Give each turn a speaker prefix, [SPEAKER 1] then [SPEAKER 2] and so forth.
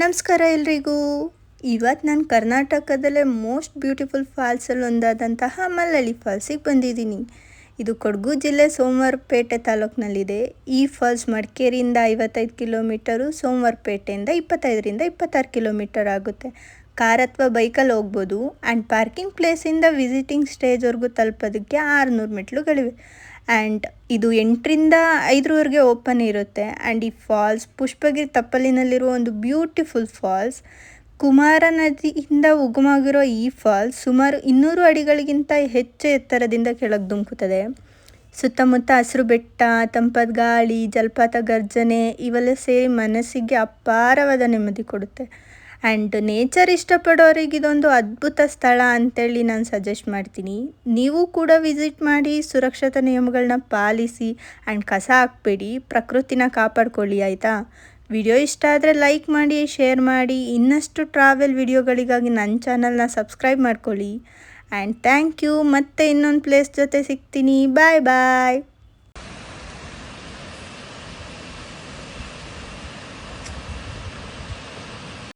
[SPEAKER 1] ನಮಸ್ಕಾರ ಎಲ್ರಿಗೂ. ಇವತ್ತು ನಾನು ಕರ್ನಾಟಕದಲ್ಲೇ ಮೋಸ್ಟ್ ಬ್ಯೂಟಿಫುಲ್ ಫಾಲ್ಸಲ್ಲಿ ಒಂದಾದಂತಹ ಮಲ್ಲಳ್ಳಿ ಫಾಲ್ಸಿಗೆ ಬಂದಿದ್ದೀನಿ. ಇದು ಕೊಡಗು ಜಿಲ್ಲೆ ಸೋಮವಾರಪೇಟೆ ತಾಲೂಕಿನಲ್ಲಿದೆ. ಈ ಫಾಲ್ಸ್ ಮಡಿಕೇರಿಯಿಂದ 55 ಕಿಲೋಮೀಟರು, ಸೋಮವಾರಪೇಟೆಯಿಂದ 25-26 ಕಿಲೋಮೀಟರ್ ಆಗುತ್ತೆ. ಕಾರ್ ಅಥವಾ ಬೈಕಲ್ಲಿ ಹೋಗ್ಬೋದು. ಆ್ಯಂಡ್ ಪಾರ್ಕಿಂಗ್ ಪ್ಲೇಸಿಂದ ವಿಸಿಟಿಂಗ್ ಸ್ಟೇಜ್ವರೆಗೂ ತಲುಪೋದಕ್ಕೆ 600 ಮೆಟ್ಲುಗಳಿವೆ. ಆ್ಯಂಡ್ ಇದು 8ರಿಂದ 5ರವರೆಗೆ ಓಪನ್ ಇರುತ್ತೆ. ಆ್ಯಂಡ್ ಈ ಫಾಲ್ಸ್ ಪುಷ್ಪಗಿರಿ ತಪ್ಪಲಿನಲ್ಲಿರುವ ಒಂದು ಬ್ಯೂಟಿಫುಲ್ ಫಾಲ್ಸ್. ಕುಮಾರ ನದಿಯಿಂದ ಉಗಮಾಗಿರೋ ಈ ಫಾಲ್ಸ್ ಸುಮಾರು 200 ಅಡಿಗಳಿಗಿಂತ ಹೆಚ್ಚು ಎತ್ತರದಿಂದ ಕೆಳಗೆ ಧುಮುಕುತ್ತದೆ. ಸುತ್ತಮುತ್ತ ಹಸಿರು ಬೆಟ್ಟ, ತಂಪಾದ ಗಾಳಿ, ಜಲಪಾತ ಗರ್ಜನೆ ಇವೆಲ್ಲ ಸೇರಿ ಮನಸ್ಸಿಗೆ ಅಪಾರವಾದ ನೆಮ್ಮದಿ ಕೊಡುತ್ತೆ. ಆ್ಯಂಡ್ ನೇಚರ್ ಇಷ್ಟಪಡೋರಿಗೆ ಇದೊಂದು ಅದ್ಭುತ ಸ್ಥಳ ಅಂತೇಳಿ ನಾನು ಸಜೆಸ್ಟ್ ಮಾಡ್ತೀನಿ. ನೀವು ಕೂಡ ವಿಸಿಟ್ ಮಾಡಿ, ಸುರಕ್ಷತಾ ನಿಯಮಗಳನ್ನ ಪಾಲಿಸಿ ಆ್ಯಂಡ್ ಕಸ ಹಾಕಬೇಡಿ, ಪ್ರಕೃತಿನ ಕಾಪಾಡ್ಕೊಳ್ಳಿ ಆಯಿತಾ. ವಿಡಿಯೋ ಇಷ್ಟ ಆದರೆ ಲೈಕ್ ಮಾಡಿ, ಶೇರ್ ಮಾಡಿ. ಇನ್ನಷ್ಟು ಟ್ರಾವೆಲ್ ವಿಡಿಯೋಗಳಿಗಾಗಿ ನನ್ನ ಚಾನಲ್ನ ಸಬ್ಸ್ಕ್ರೈಬ್ ಮಾಡ್ಕೊಳ್ಳಿ. And thank you. ಮತ್ತೆ ಇನ್ನೊಂದು ಪ್ಲೇಸ್ ಜೊತೆ ಸಿಗ್ತೀನಿ. ಬಾಯ್ ಬಾಯ್.